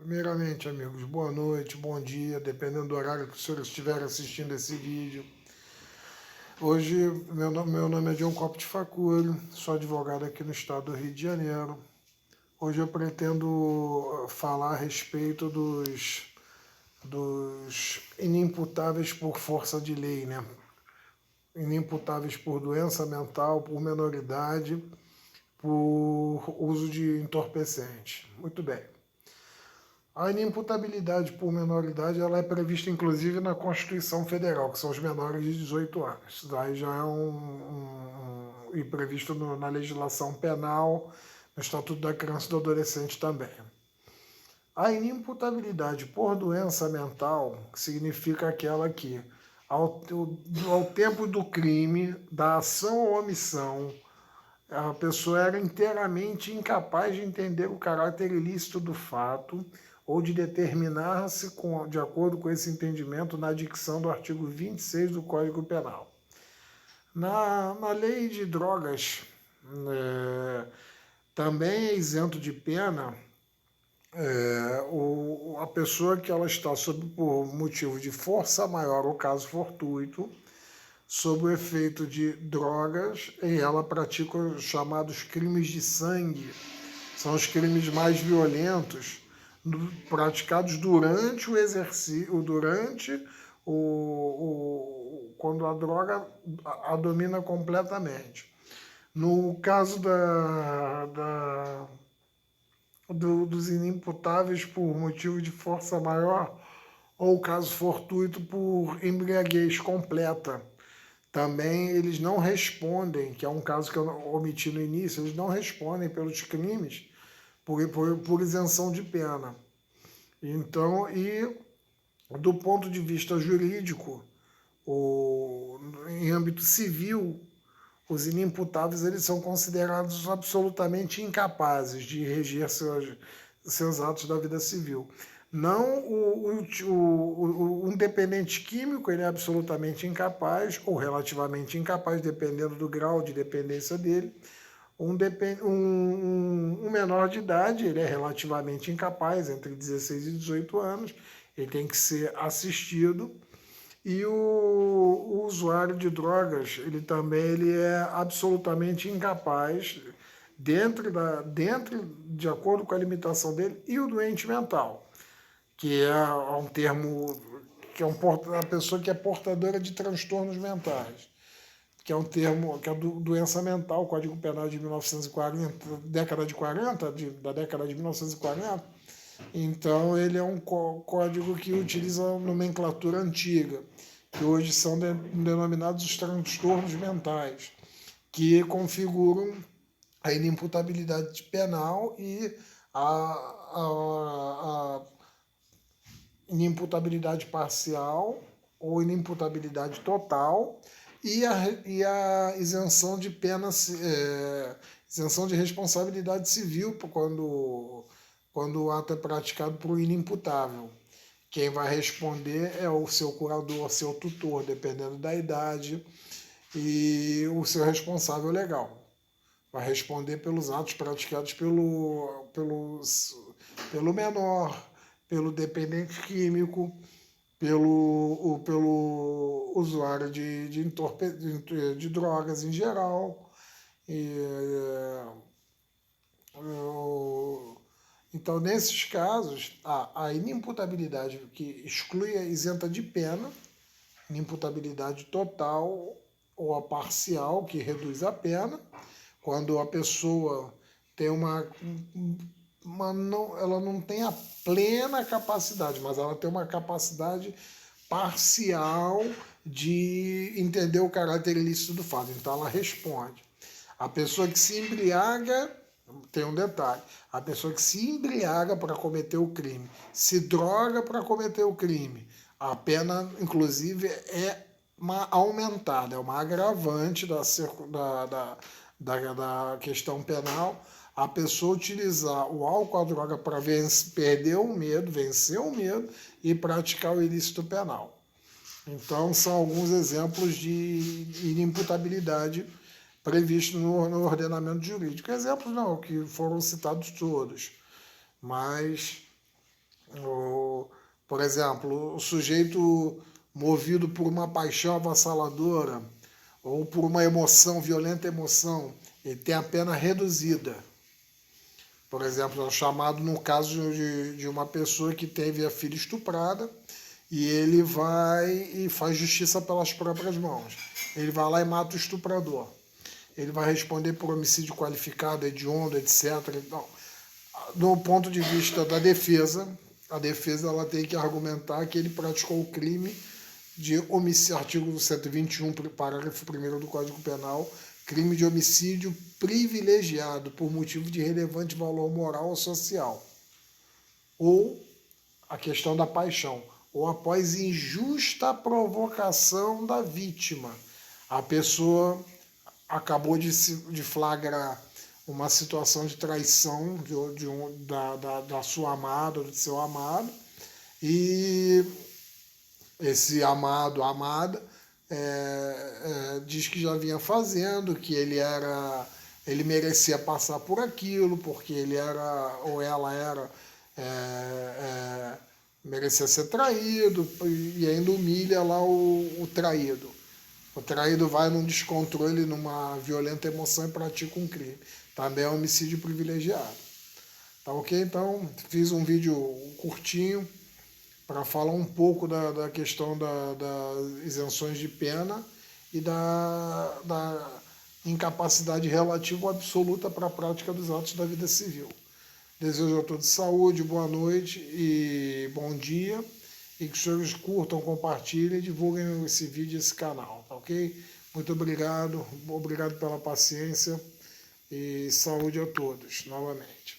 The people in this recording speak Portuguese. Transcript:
Primeiramente, amigos, boa noite, bom dia, dependendo do horário que o senhor estiver assistindo esse vídeo. Hoje, meu nome é John Copo de Facuri, sou advogado aqui no estado do Rio de Janeiro. Hoje eu pretendo falar a respeito dos inimputáveis por força de lei, né? Inimputáveis por doença mental, por menoridade, por uso de entorpecente. Muito bem. A inimputabilidade por menoridade ela é prevista inclusive na Constituição Federal, que são os menores de 18 anos. Isso daí já é e previsto na legislação penal, no Estatuto da Criança e do Adolescente também. A inimputabilidade por doença mental significa aquela que, ao tempo do crime, da ação ou omissão, a pessoa era inteiramente incapaz de entender o caráter ilícito do fato ou de determinar-se de acordo com esse entendimento na dicção do artigo 26 do Código Penal. Na lei de drogas, também é isento de pena a pessoa que ela está por motivo de força maior ou caso fortuito, sob o efeito de drogas, e ela pratica os chamados crimes de sangue. São os crimes mais violentos praticados durante o exercício, quando a droga a domina completamente. No caso dos inimputáveis por motivo de força maior, ou caso fortuito por embriaguez completa, também eles não respondem, que é um caso que eu omiti no início, eles não respondem pelos crimes por isenção de pena. Então, e do ponto de vista jurídico, em âmbito civil, os inimputáveis eles são considerados absolutamente incapazes de reger seus atos da vida civil. Não o independente químico, ele é absolutamente incapaz, ou relativamente incapaz, dependendo do grau de dependência dele. Um menor de idade, ele é relativamente incapaz, entre 16 e 18 anos, ele tem que ser assistido. E o usuário de drogas, ele é absolutamente incapaz, de acordo com a limitação dele, e o doente mental, que é um termo, que é a pessoa que é portadora de transtornos mentais, que é um termo, que é doença mental, Código Penal de 1940, da década de 1940. Então, ele é um código que utiliza nomenclatura antiga, que hoje são denominados os transtornos mentais, que configuram a inimputabilidade penal e a inimputabilidade parcial ou inimputabilidade total e a isenção de pena, isenção de responsabilidade civil quando o ato é praticado por inimputável. Quem vai responder é o seu curador, seu tutor, dependendo da idade, e o seu responsável legal. Vai responder pelos atos praticados pelo menor, pelo dependente químico, pelo usuário de drogas em geral. Então, nesses casos, a inimputabilidade que exclui a isenta de pena, inimputabilidade total ou a parcial, que reduz a pena, quando a pessoa tem ela não tem a plena capacidade, mas ela tem uma capacidade parcial de entender o caráter ilícito do fato. Então, ela responde. A pessoa que se embriaga, tem um detalhe, a pessoa que se embriaga para cometer o crime, se droga para cometer o crime, a pena, inclusive, é uma aumentada, é uma agravante da questão penal, a pessoa utilizar o álcool, a droga para vencer o medo e praticar o ilícito penal. Então, são alguns exemplos de inimputabilidade previsto no ordenamento jurídico. Exemplos não, que foram citados todos, mas Por exemplo, o sujeito movido por uma paixão avassaladora ou por uma emoção, violenta emoção, ele tem a pena reduzida. Por exemplo, é um chamado no caso de uma pessoa que teve a filha estuprada e ele vai e faz justiça pelas próprias mãos. Ele vai lá e mata o estuprador. Ele vai responder por homicídio qualificado, hediondo, etc. Então, do ponto de vista da defesa, a defesa ela tem que argumentar que ele praticou o crime de homicídio, artigo 121, parágrafo 1º do Código Penal, crime de homicídio privilegiado por motivo de relevante valor moral ou social. Ou a questão da paixão, ou após injusta provocação da vítima. A pessoa acabou de flagrar uma situação de traição da sua amada, do seu amado, e esse amado, amada, diz que já vinha fazendo, que ele merecia passar por aquilo, porque ele era, ou ela era, merecia ser traído, e ainda humilha lá o traído. O traído vai num descontrole, numa violenta emoção e pratica um crime. Também é homicídio privilegiado. Tá ok? Então, fiz um vídeo curtinho para falar um pouco da questão das isenções de pena e da incapacidade relativa ou absoluta para a prática dos atos da vida civil. Desejo a todos saúde, boa noite e bom dia. E que os senhores curtam, compartilhem e divulguem esse vídeo e esse canal, tá ok? Muito obrigado pela paciência e saúde a todos, novamente.